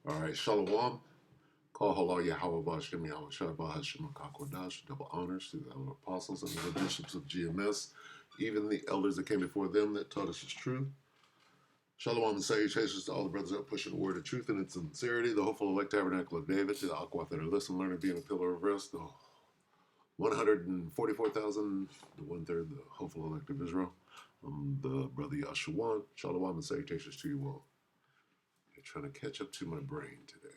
All right, Shalom. Call Halal Yahweh Bashem Yahweh Shabbat Hashem Kakodash, double honors to the apostles and the bishops of GMS, even the elders that came before them that taught us the truth. Shalom and salutations to all the brothers out pushing the word of truth and its sincerity, the hopeful elect tabernacle of David, to the Aquath that are listen, learn, and being a pillar of rest, the 144,000, the one-third, the hopeful elect of Israel, the brother Yashuan. Shalom and salutations to you all. I'm trying to catch up to my brain today.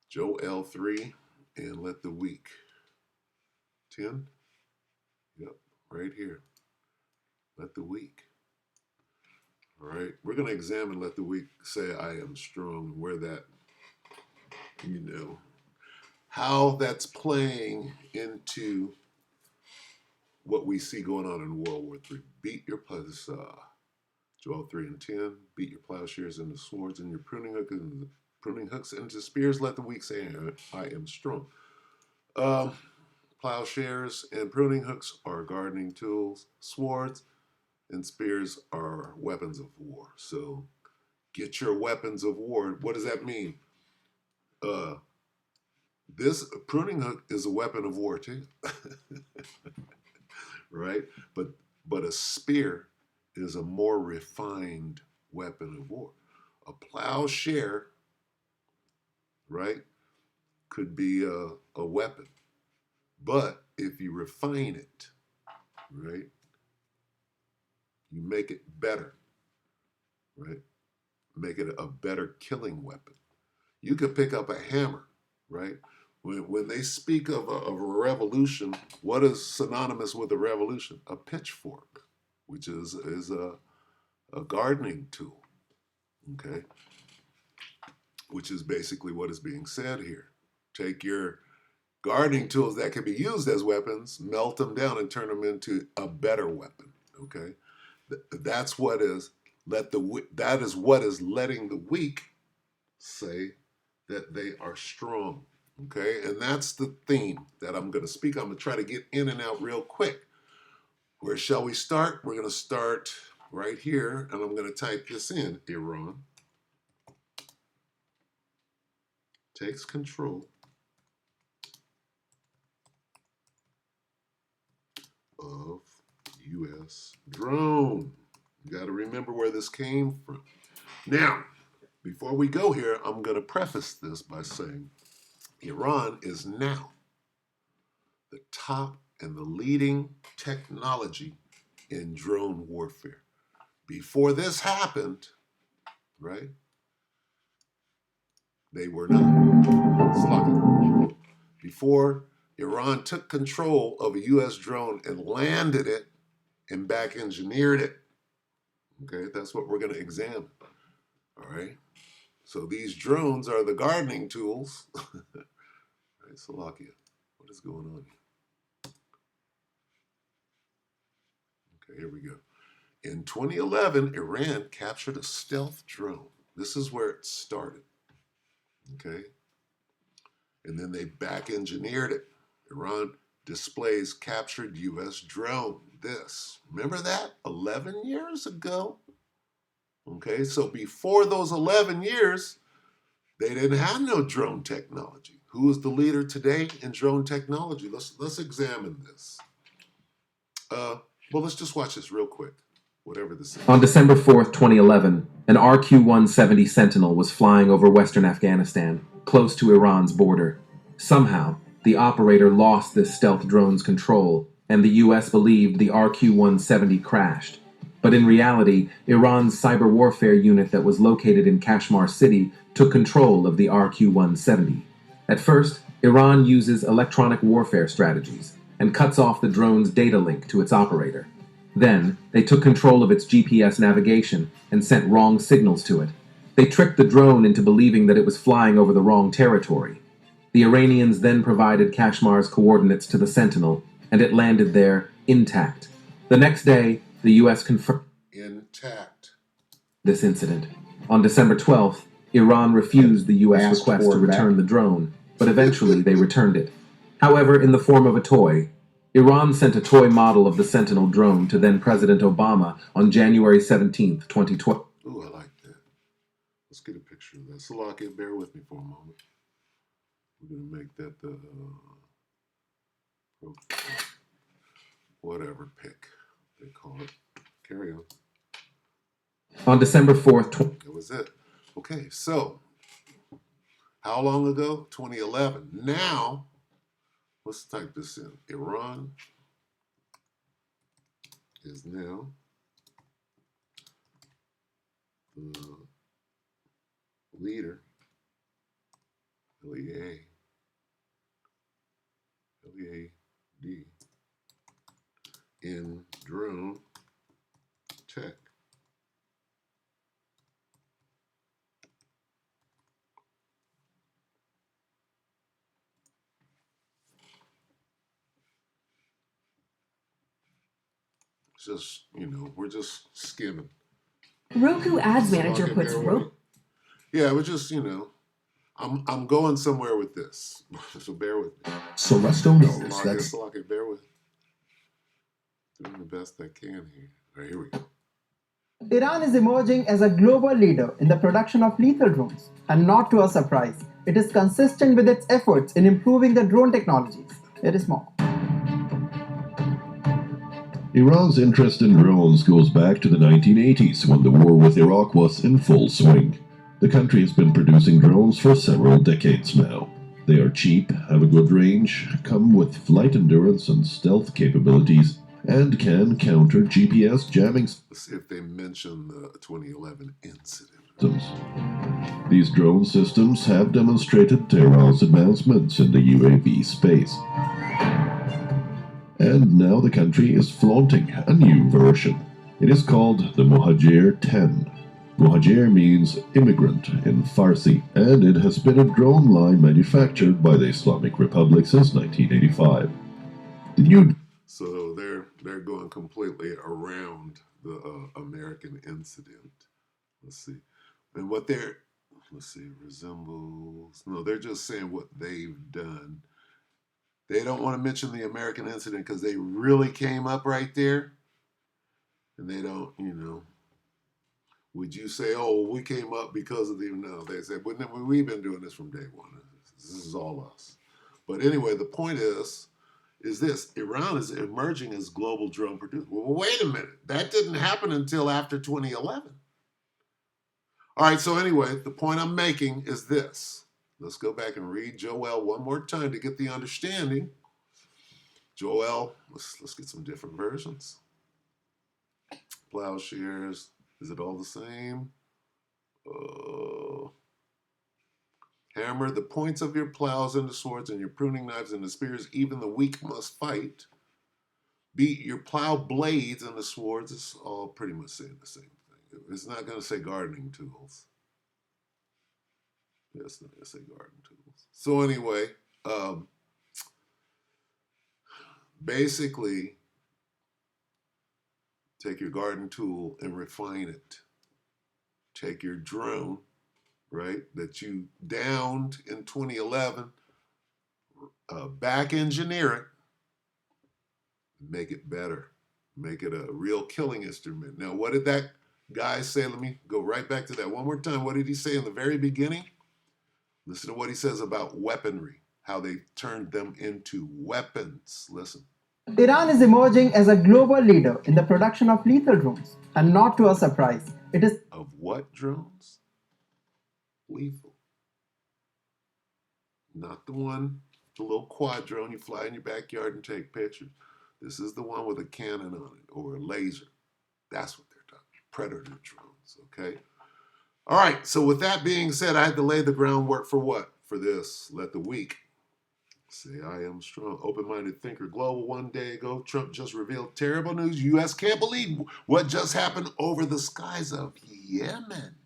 Joel 3 and let the weak. 10? Yep, right here. Let the weak. All right, we're going to examine let the weak say I am strong, where that, how that's playing into what we see going on in World War III. Beat your plows, Joel 3 and 10, beat your plowshares into swords and your pruning hooks into spears. Let the weak say I am strong. Plowshares and pruning hooks are gardening tools. Swords and spears are weapons of war. So get your weapons of war. What does that mean? This pruning hook is a weapon of war too. Right? But a spear is a more refined weapon of war. A plowshare, right, could be a weapon. But if you refine it, right, you make it better, right? Make it a better killing weapon. You could pick up a hammer, right? When they speak of a revolution, what is synonymous with a revolution? A pitchfork, which is a gardening tool, okay? Which is basically what is being said here. Take your gardening tools that can be used as weapons, melt them down and turn them into a better weapon, okay? That's what is that is what is letting the weak say that they are strong, okay? And that's the theme that I'm going to speak. I'm going to try to get in and out real quick. Where shall we start? We're going to start right here, and I'm going to type this in. Iran takes control of U.S. drone. You got to remember where this came from. Now, before we go here, I'm going to preface this by saying Iran is now the top and the leading technology in drone warfare. Before this happened, right, they were not. Sloppy. Before Iran took control of a U.S. drone and landed it and back engineered it. Okay, that's what we're going to examine. All right. So these drones are the gardening tools. All right, Salakia, what is going on here? Okay, here we go. In 2011, Iran captured a stealth drone. This is where it started. Okay. And then they back engineered it. Iran displays captured U.S. drone. This. Remember that? 11 years ago. Okay, so before those 11 years, they didn't have no drone technology. Who is the leader today in drone technology? Let's examine this. Well, let's just watch this real quick. Whatever this is. On December 4th, 2011, an RQ-170 Sentinel was flying over western Afghanistan, close to Iran's border. Somehow, the operator lost this stealth drone's control, and the U.S. believed the RQ-170 crashed. But in reality, Iran's cyber warfare unit that was located in Kashmir City took control of the RQ-170. At first, Iran uses electronic warfare strategies and cuts off the drone's data link to its operator. Then, they took control of its GPS navigation and sent wrong signals to it. They tricked the drone into believing that it was flying over the wrong territory. The Iranians then provided Kashmir's coordinates to the Sentinel, and it landed there intact. The next day, the U.S. confirmed this incident. On December 12th, Iran refused the U.S. request to return the drone, but eventually they returned it. However, in the form of a toy. Iran sent a toy model of the Sentinel drone to then President Obama on January 17th, 2012. Ooh, I like that. Let's get a picture of that. Slovakia, bear with me for a moment. We're going to make that the whatever pick they call it. Carry on. On December 4th, That was it. Okay, so how long ago? 2011. Now, let's type this in. Iran is now the leader, LEAD, in drone tech. Just, we're just skimming. Roku Ads Manager puts Roku. Yeah, we're just, I'm going somewhere with this, so bear with me. So Resto knows that Slovakia, bear with me. Doing the best I can here. All right, here we go. Iran is emerging as a global leader in the production of lethal drones, and not to our surprise, it is consistent with its efforts in improving the drone technologies. It is more. Iran's interest in drones goes back to the 1980s when the war with Iraq was in full swing. The country has been producing drones for several decades now. They are cheap, have a good range, come with flight endurance and stealth capabilities, and can counter GPS jamming Let's see if they mention the 2011 incident. systems. These drone systems have demonstrated Tehran's advancements in the UAV space. And now the country is flaunting a new version. It is called the Muhajir 10. Muhajir means immigrant in Farsi, and it has been a drone line manufactured by the Islamic Republic since 1985. The new So they're going completely around the American incident. Let's see. And what resembles. No, they're just saying what they've done. They don't want to mention the American incident because they really came up right there. And they don't, would you say, oh, we came up because of the, no, they said, well, we've been doing this from day one. This is all us. But anyway, the point is this, Iran is emerging as global drone producer. Well, wait a minute. That didn't happen until after 2011. All right, so anyway, the point I'm making is this. Let's go back and read Joel one more time to get the understanding. Joel, let's get some different versions. Plowshares, is it all the same? Hammer, the points of your plows and the swords and your pruning knives and the spears, even the weak must fight. Beat your plow blades and the swords. It's all pretty much saying the same thing. It's not going to say gardening tools. It's not going to say garden tools. So anyway, basically, take your garden tool and refine it. Take your drone, right, that you downed in 2011, back engineer it, make it better, make it a real killing instrument. Now, what did that guy say? Let me go right back to that one more time. What did he say in the very beginning? Listen to what he says about weaponry, how they turned them into weapons. Listen. Iran is emerging as a global leader in the production of lethal drones, and not to our surprise, it is of what drones? Lethal. Not the one, the little quad drone you fly in your backyard and take pictures. This is the one with a cannon on it or a laser. That's what they're talking. Predator drones, okay? All right, so with that being said, I had to lay the groundwork for what? For this. Let the weak say I am strong. Open-minded thinker global. One day ago, Trump just revealed terrible news. U.S. can't believe what just happened over the skies of Yemen.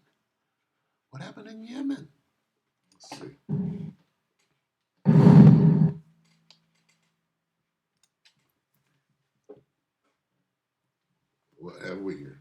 What happened in Yemen? Let's see. What have we here?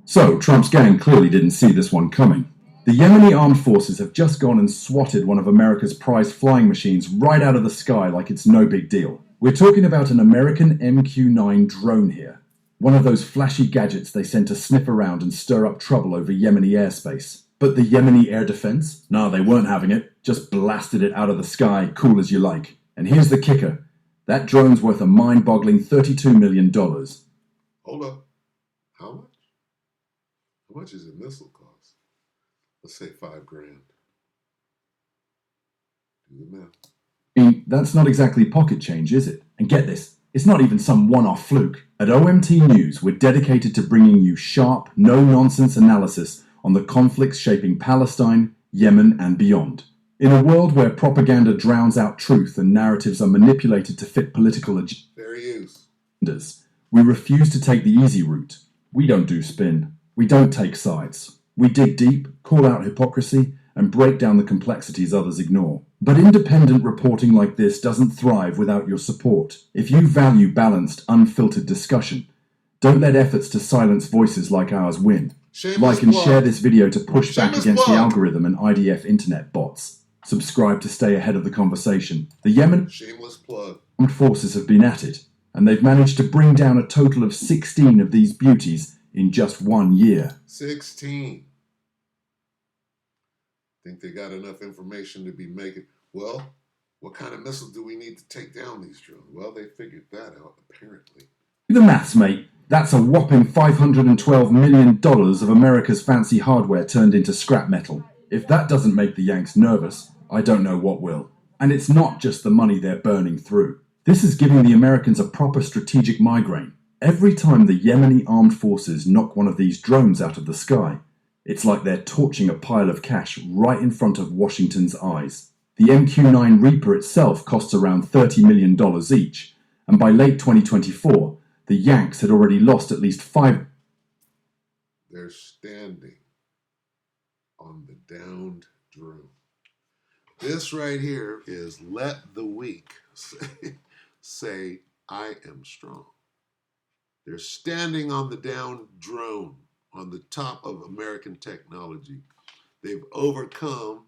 So, Trump's gang clearly didn't see this one coming. The Yemeni armed forces have just gone and swatted one of America's prized flying machines right out of the sky like it's no big deal. We're talking about an American MQ-9 drone here. One of those flashy gadgets they send to sniff around and stir up trouble over Yemeni airspace. But the Yemeni air defense? Nah, they weren't having it. Just blasted it out of the sky, cool as you like. And here's the kicker. That drone's worth a mind-boggling $32 million. Hold up. How much? How much is a missile cost? Let's say $5,000. Do the math. I mean, that's not exactly pocket change, is it? And get this, it's not even some one-off fluke. At OMT News, we're dedicated to bringing you sharp, no-nonsense analysis on the conflicts shaping Palestine, Yemen, and beyond. In a world where propaganda drowns out truth and narratives are manipulated to fit political There he is. agendas, we refuse to take the easy route. We don't do spin. We don't take sides. We dig deep, call out hypocrisy, and break down the complexities others ignore. But independent reporting like this doesn't thrive without your support. If you value balanced, unfiltered discussion, don't let efforts to silence voices like ours win. Shameless Like and plug. share this video to push back Shameless against the plug. algorithm and IDF internet bots. Subscribe to stay ahead of the conversation. The Yemen Shameless plug. armed forces have been at it, and they've managed to bring down a total of 16 of these beauties in just 1 year. 16. Think they got enough information to be making. Well, what kind of missile do we need to take down these drones? Well, they figured that out, apparently. Do the maths, mate. That's a whopping $512 million of America's fancy hardware turned into scrap metal. If that doesn't make the Yanks nervous, I don't know what will. And it's not just the money they're burning through. This is giving the Americans a proper strategic migraine. Every time the Yemeni armed forces knock one of these drones out of the sky, it's like they're torching a pile of cash right in front of Washington's eyes. The MQ-9 Reaper itself costs around $30 million each, and by late 2024, the Yanks had already lost at least 5. They're standing on the downed drone. This right here is let the weak say, I am strong. They're standing on the downed drone on the top of American technology. They've overcome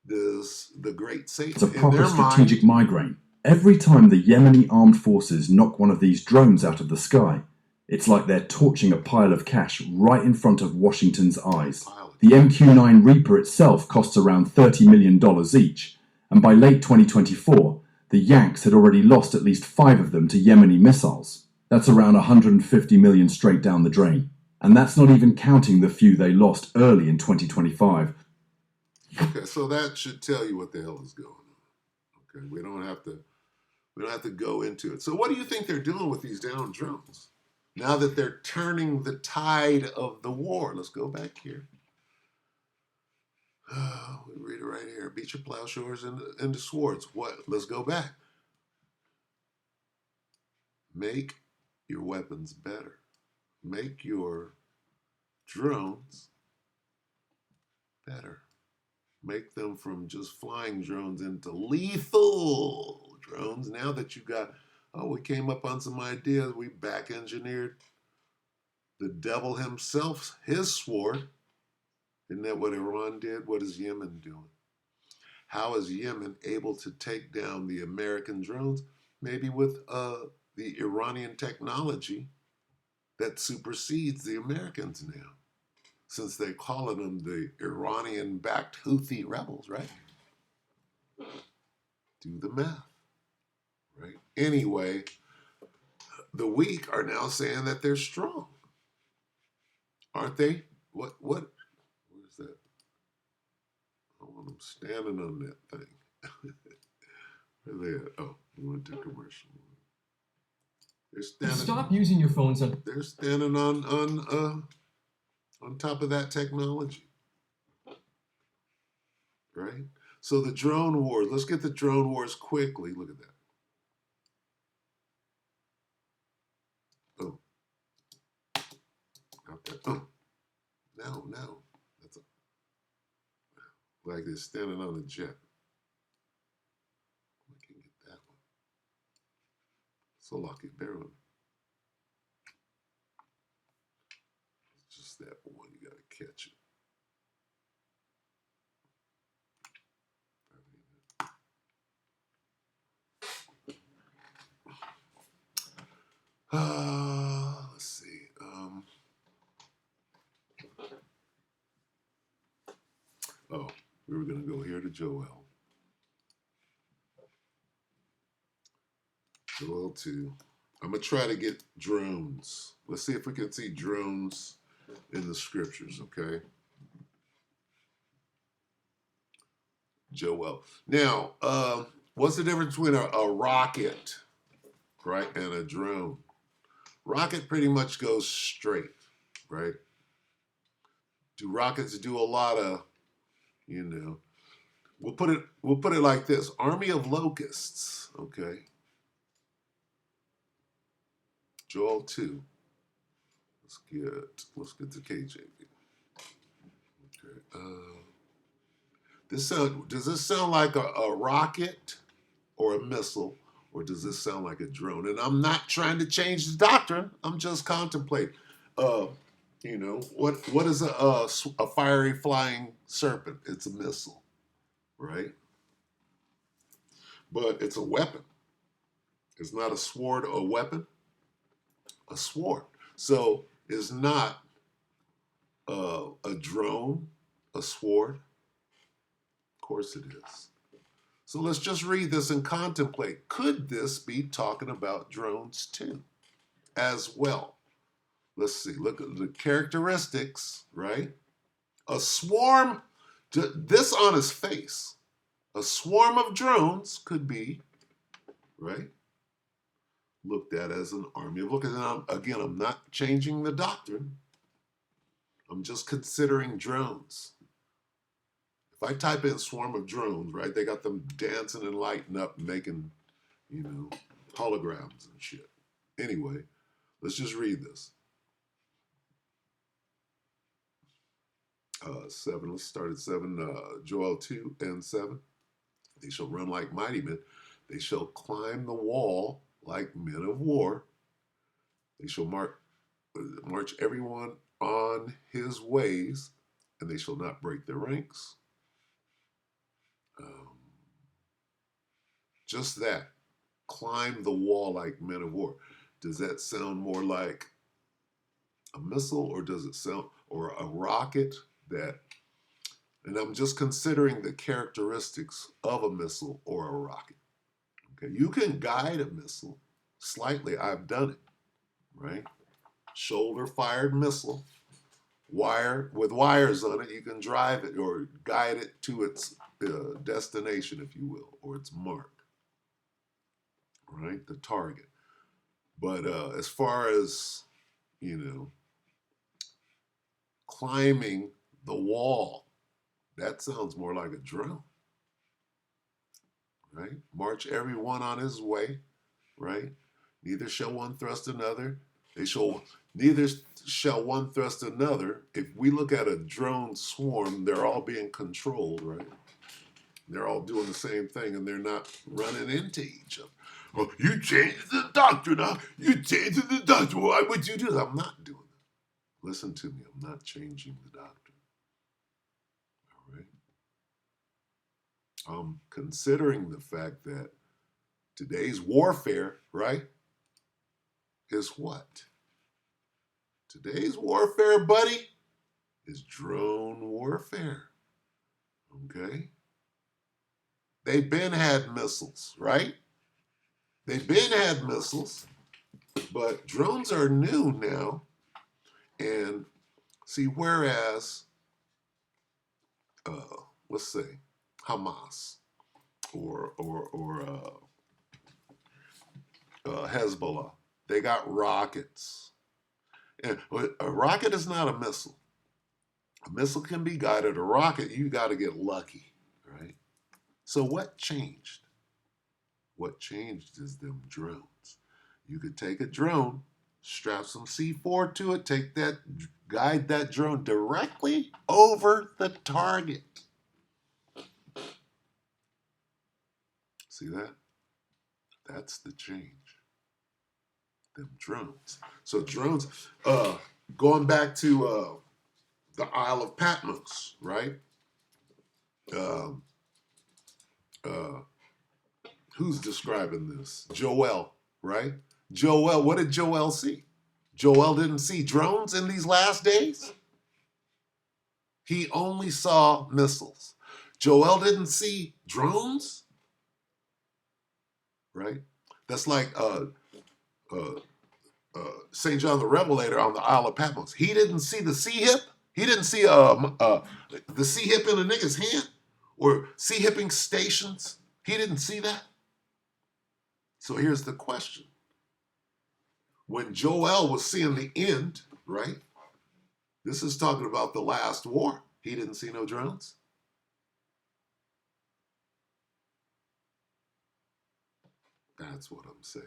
the great Satan. It's a in proper their strategic mind. migraine. Every time the Yemeni armed forces knock one of these drones out of the sky, it's like they're torching a pile of cash right in front of Washington's eyes. The MQ-9 Reaper itself costs around $30 million each, and by late 2024, the Yanks had already lost at least 5 of them to Yemeni missiles. That's around $150 million straight down the drain. And that's not even counting the few they lost early in 2025. Okay, so that should tell you what the hell is going on. Okay, we don't have to go into it. So what do you think they're doing with these downed drones? Now that they're turning the tide of the war. Let's go back here. We read it right here. Beat your plowshares into swords. What? Let's go back. Make your weapons better. Make your drones better. Make them from just flying drones into lethal drones. Now that you got, we came up on some ideas. We back engineered the devil himself, his sword. Isn't that what Iran did? What is Yemen doing? How is Yemen able to take down the American drones? Maybe with the Iranian technology that supersedes the Americans now, since they're calling them the Iranian-backed Houthi rebels, right? Do the math, right? Anyway, the weak are now saying that they're strong, aren't they? What is that? I want them standing on that thing. Where they at? Oh, we went to commercial. They're standing. Stop using your phones on. They're standing on top of that technology, right? So the drone wars. Let's get the drone wars quickly. Look at that. Oh, not that. Oh, no. That's like they're standing on a jet. I can get that one. So lucky, bear with me. It's just that one. You gotta catch it. Let's see. Oh, we were going to go here to Joel. Joel 2. I'm going to try to get drones. Let's see if we can see drones in the scriptures, okay? Joel. Now, what's the difference between a rocket, right, and a drone? Rocket pretty much goes straight, right? Do rockets do a lot of, you know, we'll put it like this: army of locusts, okay? Joel 2. Let's get to KJV. Okay. Does this sound like a rocket or a missile, or does this sound like a drone? And I'm not trying to change the doctrine. I'm just contemplating. You know, what is a fiery flying serpent? It's a missile, right? But it's a weapon. It's not a sword or a weapon. A sword. So it's not a drone, a sword. Of course it is. So let's just read this and contemplate. Could this be talking about drones too, as well? Let's see. Look at the characteristics, right? A swarm, this on its face, a swarm of drones could be, right, looked at as an army of locusts. And again, I'm not changing the doctrine. I'm just considering drones. If I type in swarm of drones, right, they got them dancing and lighting up and making, you know, holograms and shit. Anyway, let's just read this. 7, let's start at 7. Joel 2 and 7. They shall run like mighty men. They shall climb the wall like men of war. They shall march everyone on his ways, and they shall not break their ranks. Just that. Climb the wall like men of war. Does that sound more like a missile, or does it sound, or a rocket that, and I'm just considering the characteristics of a missile or a rocket. Okay, you can guide a missile slightly. I've done it, right? Shoulder-fired missile, with wires on it. You can drive it or guide it to its destination, if you will, or its mark, right? The target. But as far as, you know, climbing the wall, that sounds more like a drone, right? March everyone on his way, right? Neither shall one thrust another. Neither shall one thrust another. If we look at a drone swarm, they're all being controlled, right? They're all doing the same thing, and they're not running into each other. Oh, you changed the doctrine, huh? You changed the doctrine. Why would you do that? I'm not doing that. Listen to me. I'm not changing the doctrine. All right? I'm considering the fact that today's warfare, right, is what? Today's warfare, buddy, is drone warfare. Okay? They've been had missiles, right? They've been had missiles, but drones are new now. And see, whereas, let's say, Hamas or Hezbollah, they got rockets. And a rocket is not a missile. A missile can be guided. A rocket, you got to get lucky, right? So what changed? What changed is them drones. You could take a drone, strap some C4 to it, guide that drone directly over the target. See that? That's the change. Them drones. So drones, going back to the Isle of Patmos, right? Who's describing this? Joel, right? Joel, what did Joel see? Joel didn't see drones in these last days. He only saw missiles. Joel didn't see drones, right? That's like St. John the Revelator on the Isle of Patmos. He didn't see the sea hip. He didn't see the sea hip in a nigga's hand or sea hipping stations. He didn't see that. So here's the question. When Joel was seeing the end, right? This is talking about the last war. He didn't see no drones. That's what I'm saying.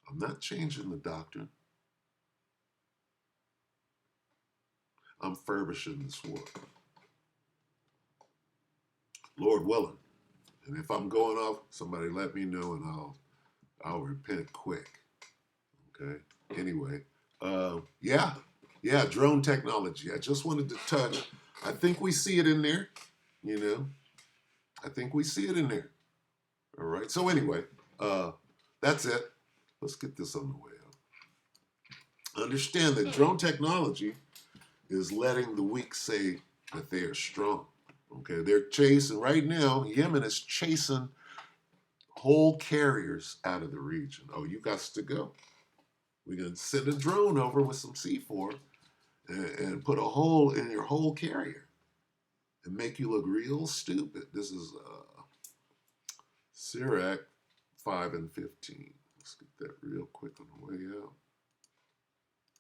I'm not changing the doctrine. I'm furbishing this war. Lord willing. And if I'm going off, somebody let me know and I'll repent quick. Okay. Anyway, yeah, drone technology. I just wanted to touch. I think we see it in there, you know. I think we see it in there. All right. So anyway, that's it. Let's get this on the way out. Understand that drone technology is letting the weak say that they are strong. Okay, they're chasing right now. Yemen is chasing whole carriers out of the region. Oh, you got to go. We're gonna send a drone over with some C4 and put a hole in your whole carrier and make you look real stupid. This is Sirach 5 and 15. Let's get that real quick on the way out.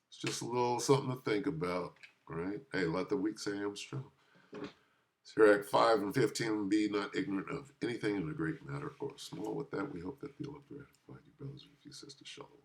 It's just a little something to think about, right? Hey, let the weak say I'm strong. Sirach 5 and 15, be not ignorant of anything in a great matter or small. With that, we hope that you'll have gratified you, brothers and you sisters. Shalom.